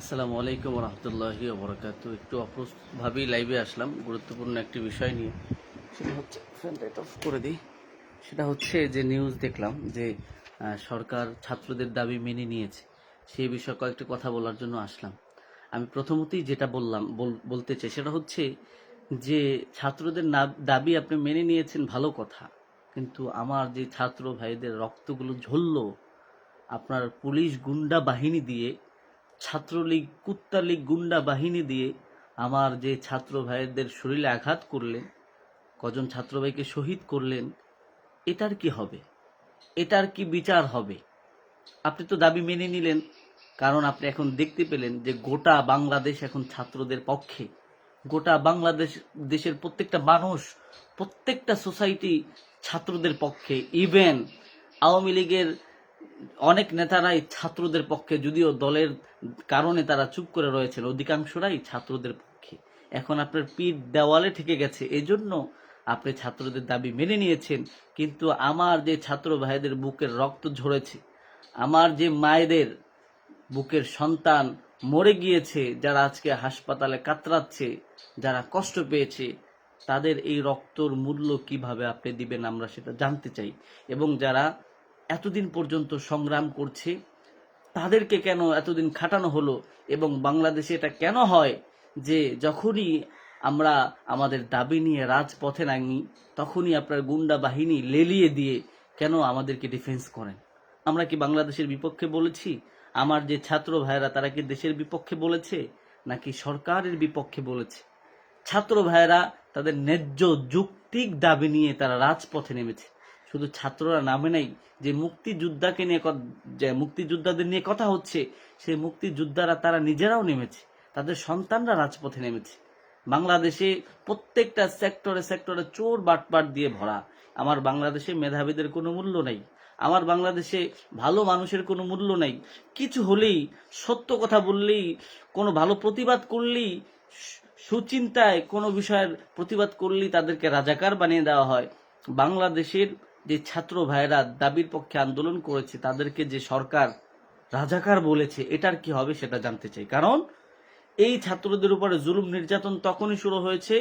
আসসালামু আলাইকুম রহমতুল্লাহি ওবরাকাতু। একটু অপ্রস্তুতভাবেই লাইভে আসলাম গুরুত্বপূর্ণ একটি বিষয় নিয়ে। সেটা হচ্ছে ফ্যানটা অফ করে দিই। সেটা হচ্ছে যে নিউজ দেখলাম যে সরকার ছাত্রদের দাবি মেনে নিয়েছে। সেই বিষয়ে কয়েকটি কথা বলার জন্য আসলাম। আমি প্রথমতেই যেটা বলতে চাই সেটা হচ্ছে যে ছাত্রদের দাবি আপনি মেনে নিয়েছেন, ভালো কথা। কিন্তু আমার যে ছাত্র ভাইদের রক্তগুলো ঝরলো আপনার পুলিশ গুন্ডা বাহিনী দিয়ে, ছাত্রলীগ কুত্তা লীগ গুন্ডা বাহিনী দিয়ে আমার যে ছাত্র ভাইদের শরীরে আঘাত করলেন, কজন ছাত্র ভাইকে শহীদ করলেন, এটার কি হবে? এটার কি বিচার হবে? আপনি তো দাবি মেনে নিলেন, কারণ আপনি এখন দেখতে পেলেন যে গোটা বাংলাদেশ এখন ছাত্রদের পক্ষে। গোটা দেশের প্রত্যেকটা মানুষ, প্রত্যেকটা সোসাইটি ছাত্রদের পক্ষে। ইভেন আওয়ামী লীগের অনেক নেতারাই ছাত্রদের পক্ষে, যদিও দলের কারণে তারা চুপ করে রয়েছেন, অধিকাংশরাই ছাত্রদের পক্ষে। এখন আপনার পিঠ দেওয়ালে ঠেকে গেছে, এজন্য আপনি ছাত্রদের দাবি মেনে নিয়েছেন। কিন্তু আমার যে ছাত্র ভাইদের বুকের রক্ত ঝরেছে, আমার যে মায়েদের বুকের সন্তান মরে গিয়েছে, যারা আজকে হাসপাতালে কাতরাচ্ছে, যারা কষ্ট পেয়েছে, তাদের এই রক্তর মূল্য কিভাবে আপনি দিবেন আমরা সেটা জানতে চাই। এবং যারা এতদিন পর্যন্ত সংগ্রাম করছে তাদেরকে কেন এতদিন খাটানো হলো? এবং বাংলাদেশে এটা কেন হয় যে যখনই আমরা আমাদের দাবি নিয়ে রাজপথে নামি তখনই আপনার গুন্ডা বাহিনী লেলিয়ে দিয়ে কেন আমাদেরকে ডিফেন্স করেন? আমরা কি বাংলাদেশের বিপক্ষে বলেছি? আমার যে ছাত্র ভাইরা তারা কি দেশের বিপক্ষে বলেছে নাকি সরকারের বিপক্ষে বলেছে? ছাত্র ভাইরা তাদের ন্যায্য যৌক্তিক দাবি নিয়ে তারা রাজপথে নেমেছে। শুধু ছাত্ররা নামে নাই, যে মুক্তিযোদ্ধাদের নিয়ে কথা হচ্ছে, সেই মুক্তিযোদ্ধারা তারা নিজেরাও নেমেছে, তাদের সন্তানরা রাজপথে নেমেছে। বাংলাদেশে প্রত্যেকটা সেক্টরে সেক্টরে চোর বাটপাট দিয়ে ভরা। আমার বাংলাদেশে মেধাবীদের কোনো মূল্য নাই, আমার বাংলাদেশে ভালো মানুষের কোনো মূল্য নাই। কিছু হলেই, সত্য কথা বললেই, কোনো ভালো প্রতিবাদ করলেই, সুচিন্তায় কোনো বিষয়ের প্রতিবাদ করলেই তাদেরকে রাজাকার বানিয়ে দেওয়া হয়। বাংলাদেশের যে ছাত্র ভাইরা দাবির পক্ষে আন্দোলন করেছে তাদেরকে যে সরকার রাজাকার বলেছে, এটার কি হবে সেটা জানতে চাই। কারণ এই ছাত্রদের উপরে জুলুম নির্যাতন তখনই শুরু হয়েছে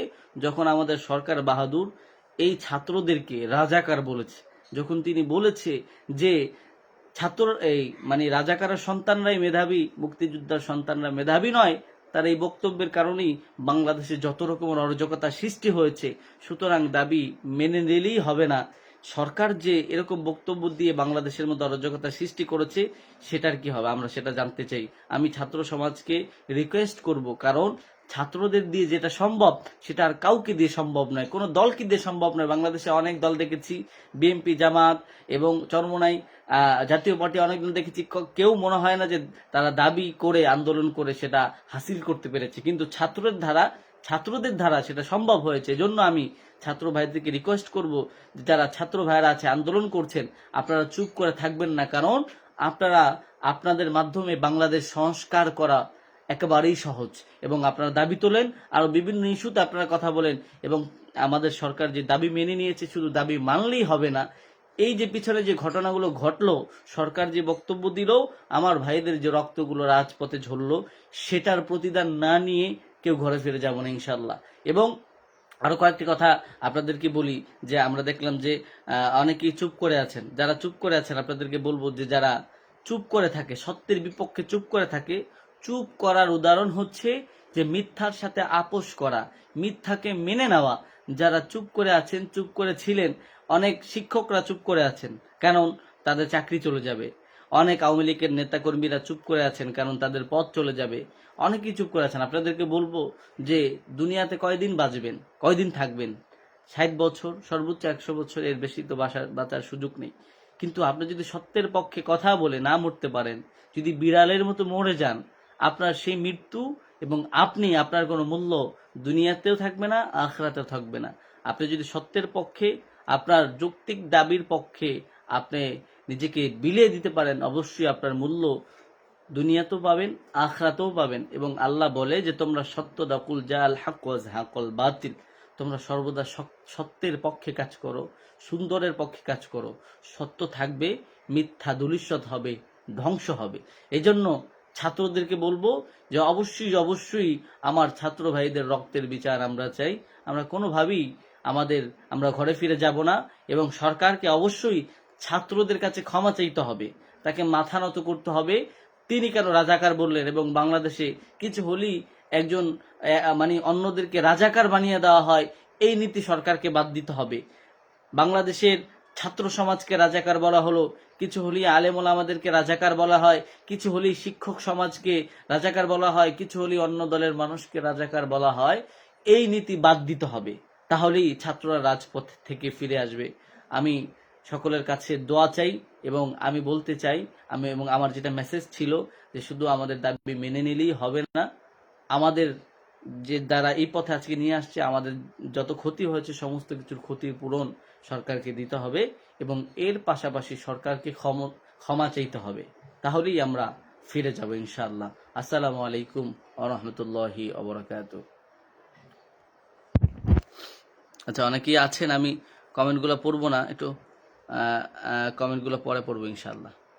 যখন আমাদের সরকার বাহাদুর এই ছাত্রদেরকে রাজাকার বলেছে। যখন তিনি বলেছে যে ছাত্র এই মানে রাজাকারের সন্তানরাই মেধাবী, মুক্তিযোদ্ধার সন্তানরা মেধাবী নয়, তার এই বক্তব্যের কারণেই বাংলাদেশে যত রকমের অরাজকতা সৃষ্টি হয়েছে। সুতরাং দাবি মেনে নিলেই হবে না। সরকার যে এরকম বক্তব্য দিয়ে বাংলাদেশের মধ্যে অরাজকতা সৃষ্টি করেছে, সেটার কি হবে আমরা সেটা জানতে চাই। আমি ছাত্র সমাজকে রিকোয়েস্ট করব, কারণ ছাত্রদের দিয়ে যেটা সম্ভব সেটা আর কাউকে দিয়ে সম্ভব নয়, কোনো দলকে দিয়ে সম্ভব নয়। বাংলাদেশে অনেক দল দেখেছি, বিএনপি, জামাত এবং চরমোনাই জাতীয় পার্টি অনেক দল দেখেছি, কেউ মনে হয় না যে তারা দাবি করে আন্দোলন করে সেটা হাসিল করতে পেরেছে। কিন্তু ছাত্রদের ধারা সেটা সম্ভব হয়েছে। এজন্য আমি ছাত্র ভাইদেরকে রিকোয়েস্ট করব, যারা ছাত্র ভাইরা আছে আন্দোলন করছেন, আপনারা চুপ করে থাকবেন না। কারণ আপনারা আপনাদের মাধ্যমে বাংলাদেশ সংস্কার করা একেবারেই সহজ। এবং আপনারা দাবি তোলেন, আরো বিভিন্ন ইস্যুতে আপনারা কথা বলেন। এবং আমাদের সরকার যে দাবি মেনে নিয়েছে, শুধু দাবি মানলেই হবে না। এই যে পিছনে যে ঘটনাগুলো ঘটলো, সরকার যে বক্তব্য দিল, আমার ভাইদের যে রক্তগুলো রাজপথে ঝরলো, সেটার প্রতিদান না নিয়ে কেউ ঘরে ফিরে যাব না ইনশাল্লাহ। এবং আরো কয়েকটি কথা আপনাদেরকে বলি, যে আমরা দেখলাম যে অনেকেই চুপ করে আছেন। যারা চুপ করে আছেন আপনাদেরকে বলবো যে যারা চুপ করে থাকে, সত্যের বিপক্ষে চুপ করে থাকে, চুপ করার উদাহরণ হচ্ছে যে মিথ্যার সাথে আপোষ করা, মিথ্যাকে মেনে নেওয়া। যারা চুপ করে আছেন, চুপ করে ছিলেন, অনেক শিক্ষকরা চুপ করে আছেন কারণ তাদের চাকরি চলে যাবে। অনেক আওয়ামী লীগের নেতাকর্মীরা চুপ করে আছেন কারণ তাদের পথ চলে যাবে। অনেকেই চুপ করে আছেন। আপনাদেরকে বলবো যে দুনিয়াতে কয়দিন বাঁচবেন, কয়দিন থাকবেন? 60 বছর, সর্বোচ্চ 100 বছর, এর বেশি তো বাঁচার সুযোগ নেই। কিন্তু আপনি যদি সত্যের পক্ষে কথা বলে না মরতে পারেন, যদি বিড়ালের মতো মরে যান, আপনার সেই মৃত্যু এবং আপনার কোনো মূল্য দুনিয়াতেও থাকবে না, আখিরাতেও থাকবে না। আপনি যদি সত্যের পক্ষে, আপনার যৌক্তিক দাবির পক্ষে আপনি নিজেকে বিলিয়ে দিতে পারেন, অবশ্যই আপনার মূল্য দুনিয়াতেও পাবেন, আখিরাতেও পাবেন। এবং আল্লাহ বলে যে তোমরা সত্য দাকুল জাল হক ওয়াজ হাকল বাতিল, তোমরা সর্বদা সত্যের পক্ষে কাজ করো, সুন্দরের পক্ষে কাজ করো। সত্য থাকবে, মিথ্যা ধূলিসাৎ হবে, ধ্বংস হবে। এই জন্য ছাত্রদেরকে বলবো যে অবশ্যই অবশ্যই আমার ছাত্র ভাইদের রক্তের বিচার আমরা চাই। আমরা কোনোভাবেই আমরা ঘরে ফিরে যাব না, এবং সরকারকে অবশ্যই ছাত্রদের কাছে ক্ষমা চাইতে হবে, তাকে মাথা নত করতে হবে। তিনি কেন রাজাকার বললেন, এবং বাংলাদেশে কিছু হলেই একজন মানে অন্যদেরকে রাজাকার বানিয়ে দেওয়া হয়, এই নীতি সরকারকে বাদ দিতে হবে। বাংলাদেশের ছাত্র সমাজকে রাজাকার বলা হলো, কিছু হলেই আলেম ওলামাদেরকে রাজাকার বলা হয়, কিছু হলেই শিক্ষক সমাজকে রাজাকার বলা হয়, কিছু হলেই অন্য দলের মানুষকে রাজাকার বলা হয়। এই নীতি বাদ দিতে হবে, তাহলেই ছাত্ররা রাজপথ থেকে ফিরে আসবে। আমি সকলের কাছে দোয়া চাই, এবং আমি বলতে চাই, এবং আমার যেটা মেসেজ ছিল যে শুধু আমাদের দাবি মেনে নিলেই হবে না, আমাদের যে দ্বারা এই পথে আজকে নিয়ে আসছে, আমাদের যত ক্ষতি হয়েছে সমস্ত কিছুর ক্ষতির পূরণ সরকারকে দিতে হবে, এবং এর পাশাপাশি সরকারকে ক্ষমা চাইতে হবে, তাহলেই আমরা ফিরে যাব ইনশাআল্লাহ। আসসালামু আলাইকুম ওয়া রাহমাতুল্লাহি ওয়া বারাকাতুহু। আচ্ছা, অনেকেই আছেন, আমি কমেন্টগুলো পড়বো না, একটু কমেন্টগুলো পরে পড়বো ইনশাআল্লাহ।